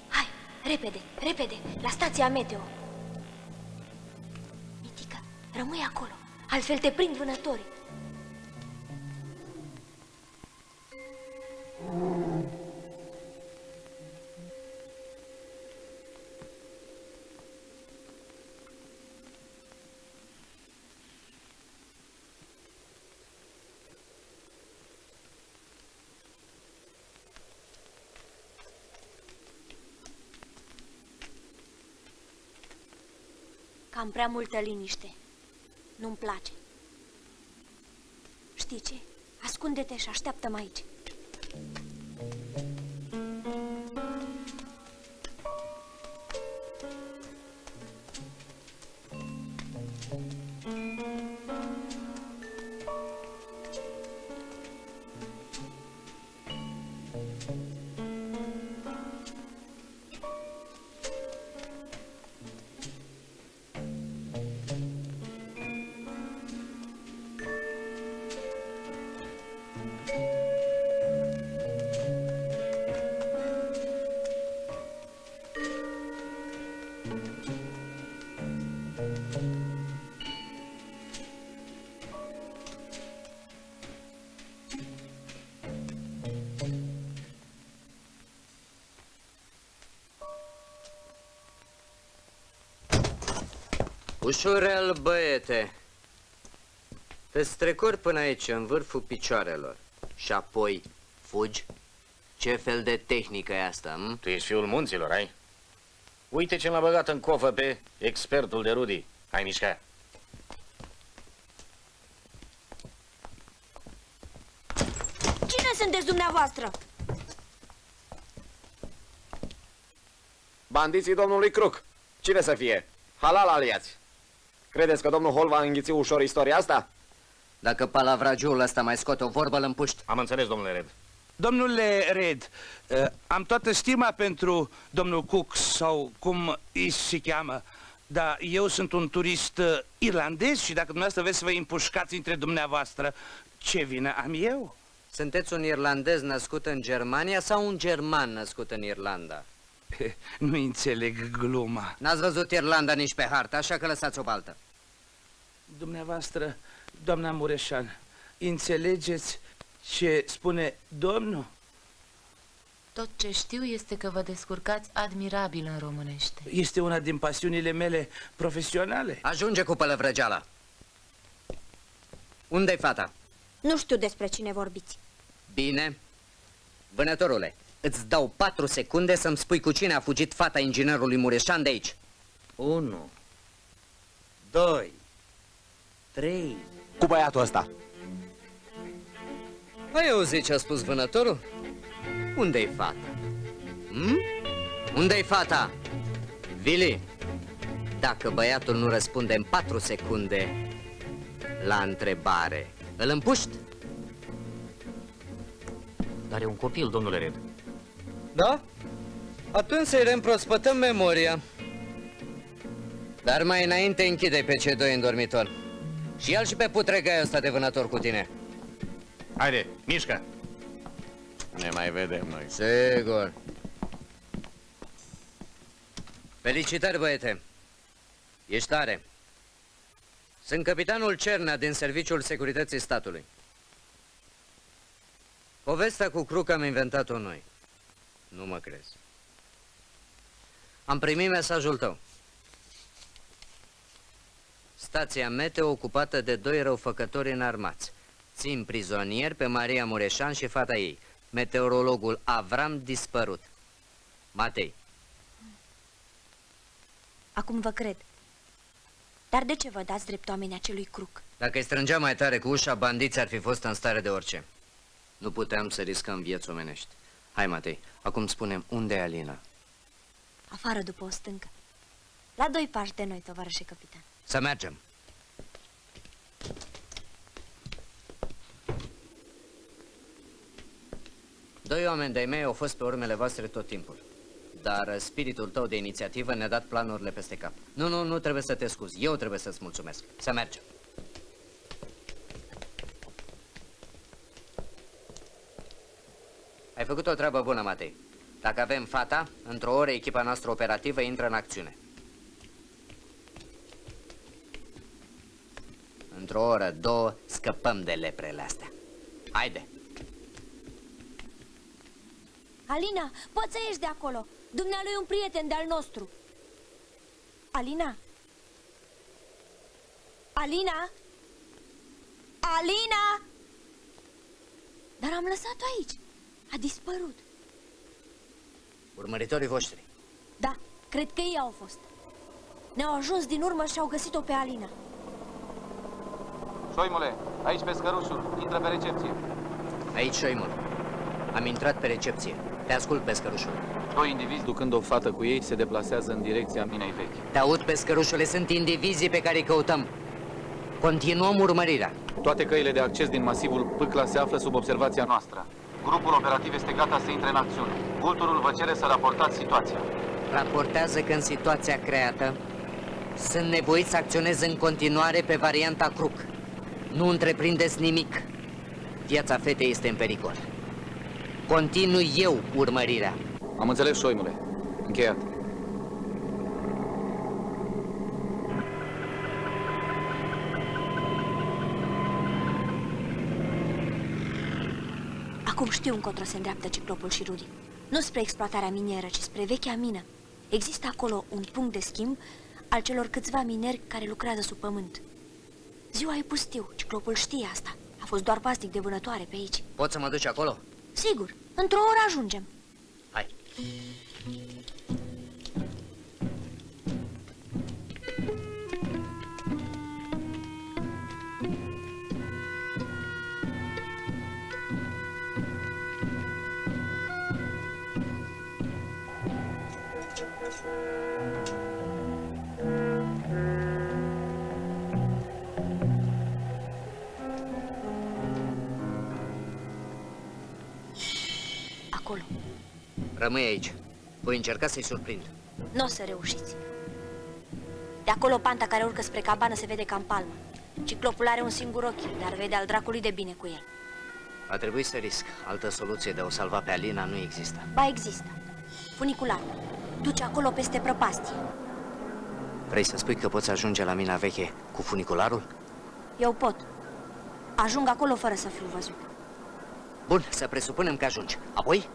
Hai, repede, repede, la stația meteo. Mitică, rămâi acolo, altfel te prind vânătorii. Cam prea multă liniște. Nu-mi place. Știi ce? Ascunde-te și așteaptă-mă aici. Ușurel, băiete. Te strecori până aici, în vârful picioarelor. Și apoi fugi? Ce fel de tehnică e asta, m? Tu ești fiul munților, ai? Uite ce l-a băgat în cofă pe expertul de Rudy. Hai, mișca. Cine sunteți dumneavoastră? Bandiții domnului Crook. Cine să fie? Halal aliați. Credeți că domnul Hall va înghiți ușor istoria asta? Dacă palavragiul ăsta mai scoate o vorbă, îl împuști. Am înțeles, domnule Red. Domnule Red, am toată stima pentru domnul Cook, sau cum îi se cheamă, dar eu sunt un turist irlandez și dacă dumneavoastră vreți să vă împușcați între dumneavoastră, ce vină am eu? Sunteți un irlandez născut în Germania sau un german născut în Irlanda? Nu înțeleg gluma. N-ați văzut Irlanda nici pe hartă, așa că lăsați-o baltă. Dumneavoastră, doamna Mureșan, înțelegeți ce spune domnul? Tot ce știu este că vă descurcați admirabil în românește. Este una din pasiunile mele profesionale. Ajunge cu pălăvrăgeala. Unde-i fata? Nu știu despre cine vorbiți. Bine. Vânătorule, îți dau 4 secunde să-mi spui cu cine a fugit fata inginerului Mureșan de aici. 1, 2, 3... Cu băiatul ăsta. Ai auzit ce a spus vânătorul? Unde-i fata? Unde-i fata? Vili, dacă băiatul nu răspunde în 4 secunde la întrebare, îl împuști? Dar e un copil, domnule Red. Da? Atunci să-i reîmprospătăm memoria. Dar mai înainte închide pe cei doi în dormitor. Și ia-l și pe putregaiul ăsta de vânător cu tine. Haide, mișcă! Ne mai vedem noi. Sigur. Felicitări, băiete. Ești tare. Sunt capitanul Cernea din Serviciul Securității Statului. Povestea cu Crook am inventat-o noi. Nu mă crezi. Am primit mesajul tău. Stația meteo ocupată de 2 răufăcători înarmați. Țin prizonieri pe Maria Mureșan și fata ei. Meteorologul Avram dispărut. Matei. Acum vă cred. Dar de ce vă dați drept oamenii acelui Crook? Dacă îi strângea mai tare cu ușa, bandiții ar fi fost în stare de orice. Nu puteam să riscăm vieți omenești. Hai, Matei, acum spunem unde e Alina. Afară după o stâncă. La 2 pași de noi, tovarășe capitan. Să mergem. Doi oameni de-ai mei au fost pe urmele voastre tot timpul. Dar spiritul tău de inițiativă ne-a dat planurile peste cap. Nu trebuie să te scuzi. Eu trebuie să-ți mulțumesc. Să mergem. Ai făcut o treabă bună, Matei. Dacă avem fata, într-o oră echipa noastră operativă intră în acțiune. Într-o oră, două, scăpăm de leprele astea. Haide! Alina, poți să ieși de acolo. Dumnealui e un prieten de-al nostru. Alina? Alina? Alina? Dar am lăsat-o aici. A dispărut. Urmăritorii voștri. Da, cred că ei au fost. Ne-au ajuns din urmă și au găsit-o pe Alina. Șoimule, aici pescărușul. Intră pe recepție. Aici, Șoimul. Am intrat pe recepție. Te ascult, pescărușul. Doi indivizi, ducând o fată cu ei, se deplasează în direcția minei vechi. Te aud, pescărușule, sunt indivizii pe care îi căutăm. Continuăm urmărirea. Toate căile de acces din masivul Pâcla se află sub observația noastră. Grupul operativ este gata să intre în acțiune. Vulturul vă cere să raportați situația. Raportează că în situația creată sunt nevoiți să acționez în continuare pe varianta Cruc. Nu întreprindeți nimic. Viața fetei este în pericol. Continui eu urmărirea. Am înțeles, Șoimule. Încheiat. Acum știu încotro se îndreaptă Ciclopul și Rudy. Nu spre exploatarea minieră, ci spre vechea mină. Există acolo un punct de schimb al celor câțiva mineri care lucrează sub pământ. Ziua e pustiu, Ciclopul știe asta. A fost doar pasnic de vânătoare pe aici. Poți să mă duci acolo? Sigur, într-o oră ajungem. Hai. Acolo. Rămâi aici. Voi încerca să-i surprind. Nu o să reușiți. De acolo panta care urcă spre cabană se vede ca în palmă. Ciclopul are un singur ochi, dar vede al dracului de bine cu el. Va trebui să risc. Altă soluție de a o salva pe Alina nu există. Ba, există. Funicular. Duce acolo peste prăpastie. Vrei să spui că poți ajunge la mina veche cu funicularul? Eu pot. Ajung acolo fără să fiu văzut. Bun, să presupunem că ajungi. Apoi?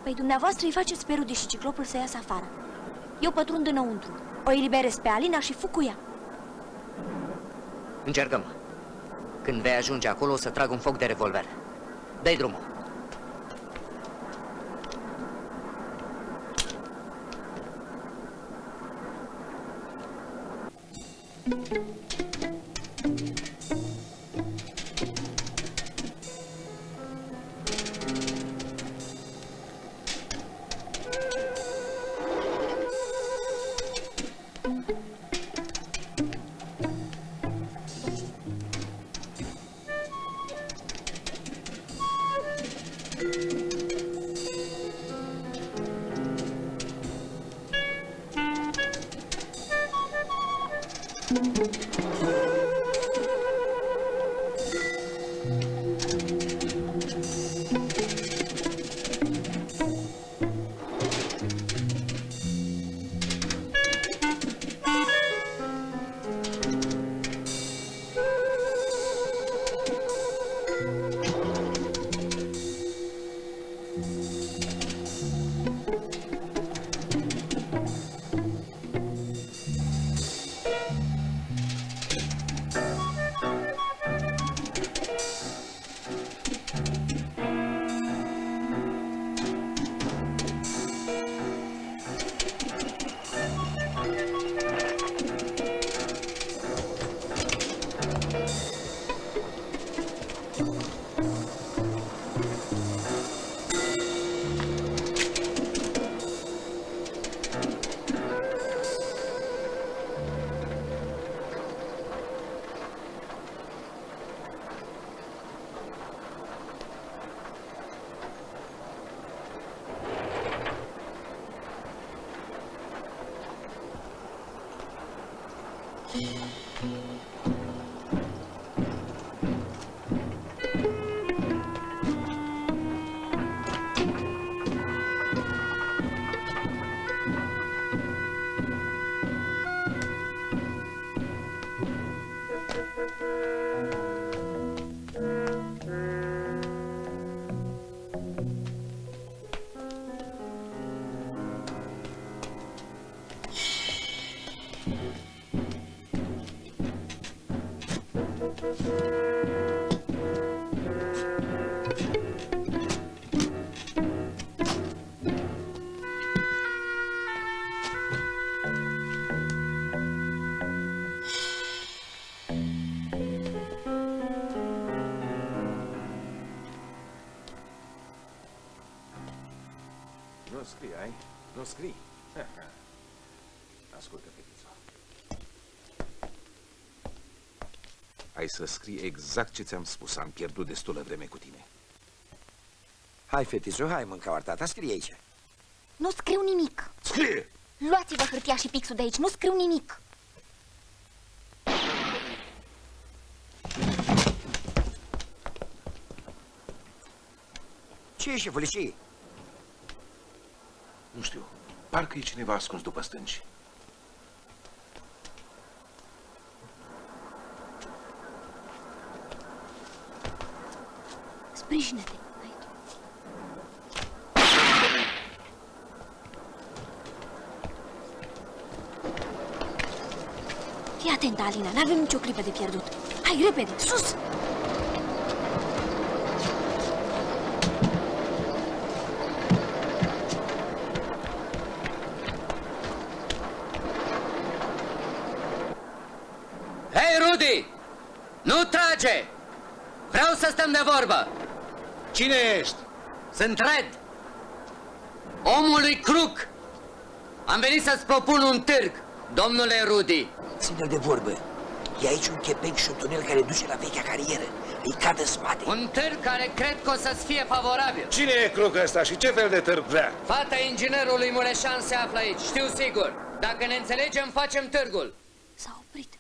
Păi dumneavoastră îi faceți pe Rudy și Ciclopul să iasă afară. Eu pătrund înăuntru. O eliberez pe Alina și fug cu ea. Încercăm. Când vei ajunge acolo, o să trag un foc de revolver. Dă-i drumul. Nu scrii, ai? Nu scrii. Ascultă, fetiță. Ai să scrii exact ce ți-am spus. Am pierdut destulă vreme cu tine. Hai, fetițo, hai, mânca tata, scrie aici. Nu scriu nimic. Scrie! Luați-vă hârtia și pixul de aici, nu scriu nimic. Ce e, șefule, ce e? Nu știu. Parcă e cineva ascuns după stânci. Sprijină-te. Fii atentă, Alina, n-avem nicio clipă de pierdut. Hai, repede, sus! Hei, Rudy! Nu trage! Vreau să stăm de vorbă! Cine ești? Sunt Red, omul lui Crook. Am venit să-ți propun un târg, domnule Rudy. Ține de vorbă. E aici un chepenc și un tunel care duce la vechea carieră. Îi cad în spate. Un târg care cred că o să-ți fie favorabil. Cine e Crook ăsta și ce fel de târg vrea? Fata inginerului Mureșan se află aici, știu sigur. Dacă ne înțelegem, facem târgul. S-a oprit.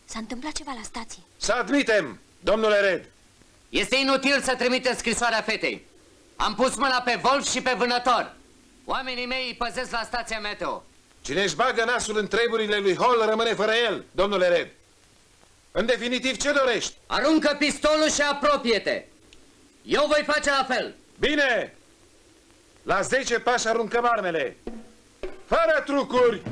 S-a întâmplat ceva la stație. Să admitem, domnule Red. Este inutil să trimiteți scrisoarea fetei. Am pus mâna pe Wolf și pe vânător. Oamenii mei îi păzesc la stația meteo. Cine își bagă nasul în treburile lui Hall rămâne fără el, domnule Red. În definitiv, ce dorești? Aruncă pistolul și apropie-te. Eu voi face la fel. Bine! La 10 pași aruncăm armele. Fără trucuri!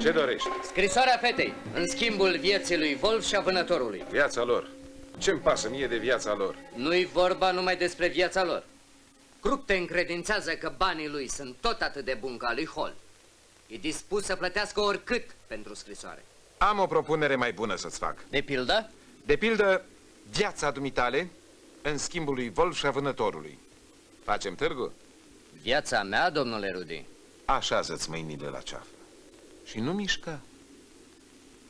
Ce dorești? Scrisoarea fetei, în schimbul vieții lui Wolf și a vânătorului. Viața lor. Ce-mi pasă mie de viața lor? Nu-i vorba numai despre viața lor. Crook te încredințează că banii lui sunt tot atât de buni ca lui Hall. E dispus să plătească oricât pentru scrisoare. Am o propunere mai bună să-ți fac. De pildă? De pildă, viața dumitale în schimbul lui Wolf și a vânătorului. Facem târgul? Viața mea, domnule Rudy. Așează-ți mâinile la ceafă. Și nu mișca.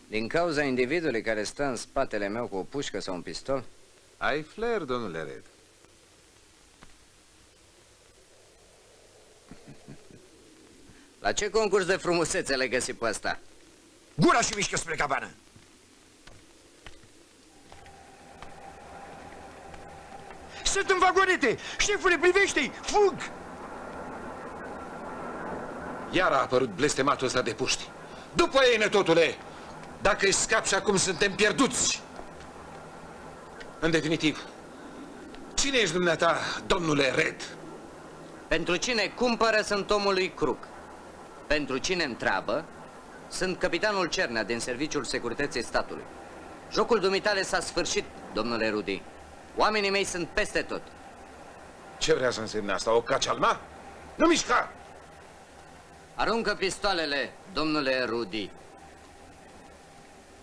Din cauza individului care stă în spatele meu cu o pușcă sau un pistol? Ai flair, domnule Red. La ce concurs de frumusețe le găsi pe ăsta? Gura și mișcă spre cabană! Sunt în vagonete! Șefule, privește-i! Fug! Iar a apărut blestematul ăsta de puști. După ei, netotule! Dacă îi scap și acum suntem pierduți! În definitiv, cine ești dumneata, domnule Red? Pentru cine cumpără, sunt omul lui Crook. Pentru cine întreabă, sunt capitanul Cernea din Serviciul Securității Statului. Jocul dumitale s-a sfârșit, domnule Rudy. Oamenii mei sunt peste tot. Ce vrea să însemne asta? O cacealma? Nu mișca! Aruncă pistoalele, domnule Rudy.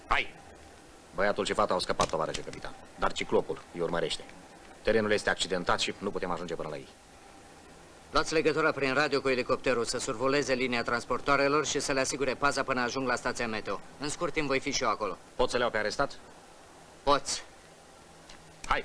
Hai! Băiatul și fata au scăpat, tovarășe capitan. Dar ciclopul îi urmărește. Terenul este accidentat și nu putem ajunge până la ei. Luați legătura prin radio cu elicopterul să survoleze linia transportoarelor și să le asigure paza până ajung la stația meteo. În scurt timp voi fi și eu acolo. Pot să le iau pe arestat? Poți. Hai!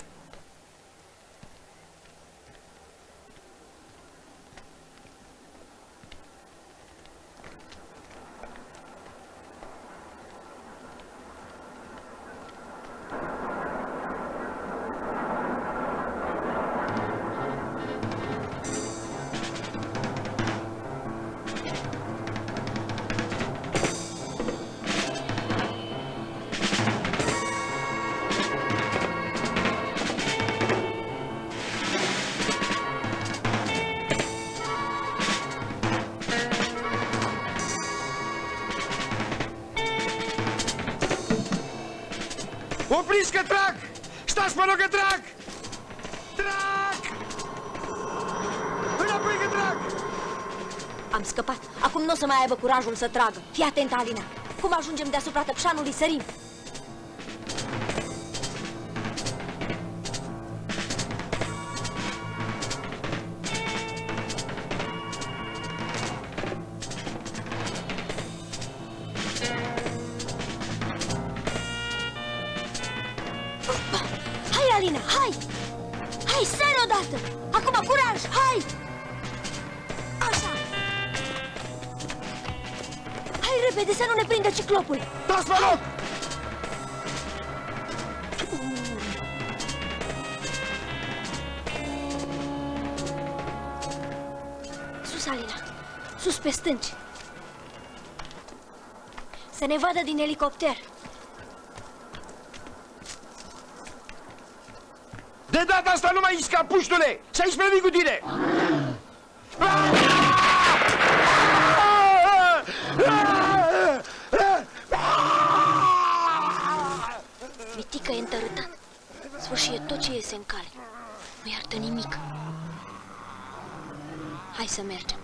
Opriți că trag! Stați pe loc că trag! Trag! Înapoi că trag! Am scăpat. Acum nu o să mai aibă curajul să tragă. Fii atentă, Alina. Cum ajungem deasupra tăpșanului, sărim. Hai, Alina, hai! Hai, sări odată! Acum curaj, hai! Așa! Hai repede să nu ne prindă ciclopul! Dați pe loc! Sus, Alina! Sus pe stânci! Să ne vadă din elicopter! De data asta nu mai isca, puștule! S-ai isprăvit cu tine! Mitică e întărâtat. Sfârșie tot ce iese în cale. Nu iartă nimic. Hai să mergem.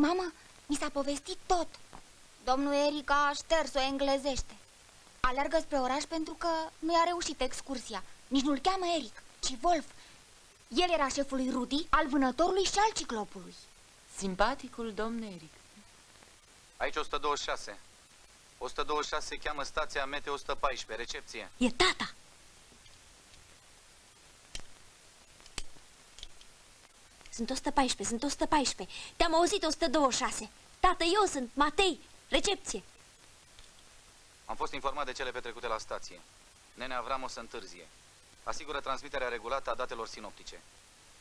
Mamă, mi s-a povestit tot. Domnul Eric a șters-o englezește. Alergă spre oraș pentru că nu i-a reușit excursia. Nici nu-l cheamă Eric, ci Wolf. El era șeful lui Rudy, al vânătorului și al ciclopului. Simpaticul domn Eric. Aici 126. 126 cheamă stația Meteo 114, recepție. E tata! Sunt 114, sunt 114. Te-am auzit 126. Tată, eu sunt Matei. Recepție. Am fost informat de cele petrecute la stație. Nene Avram o să întârzie. Asigură transmiterea regulată a datelor sinoptice.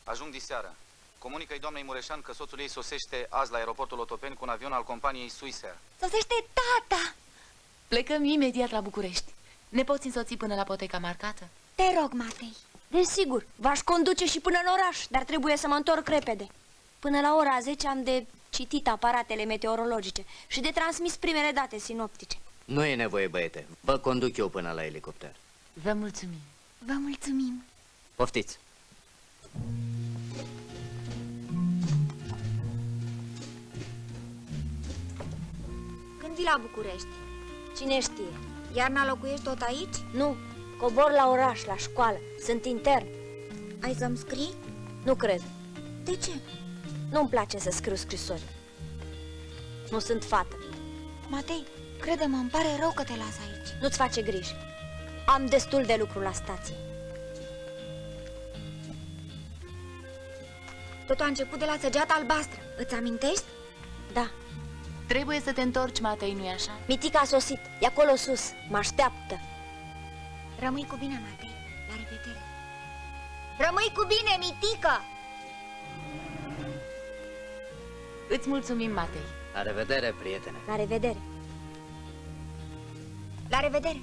Ajung diseară. Comunică-i doamnei Mureșan că soțul ei sosește azi la aeroportul Otopeni cu un avion al companiei Swissair. Sosește tata! Plecăm imediat la București. Ne poți însoți până la poteca marcată? Te rog, Matei. Desigur, v-aș conduce și până în oraș, dar trebuie să mă întorc repede. Până la ora 10 am de citit aparatele meteorologice și de transmis primele date sinoptice. Nu e nevoie, băiete. Vă conduc eu până la elicopter. Vă mulțumim. Vă mulțumim. Poftiți. Când vii la București? Cine știe? Iarna locuiești tot aici? Nu, cobor la oraș, la școală. Sunt intern. Ai să-mi scrii? Nu cred. De ce? Nu-mi place să scriu scrisori. Nu sunt fată. Matei, crede-mă, îmi pare rău că te las aici. Nu-ți face griji. Am destul de lucru la stație. Totul a început de la Săgeata Albastră. Îți amintești? Da. Trebuie să te întorci, Matei, nu-i așa? Mitica a sosit. E acolo sus. Mă așteaptă. Rămâi cu bine, Matei. La revedere. Rămâi cu bine, Mitică! Îți mulțumim, Matei. La revedere, prietene. La revedere. La revedere.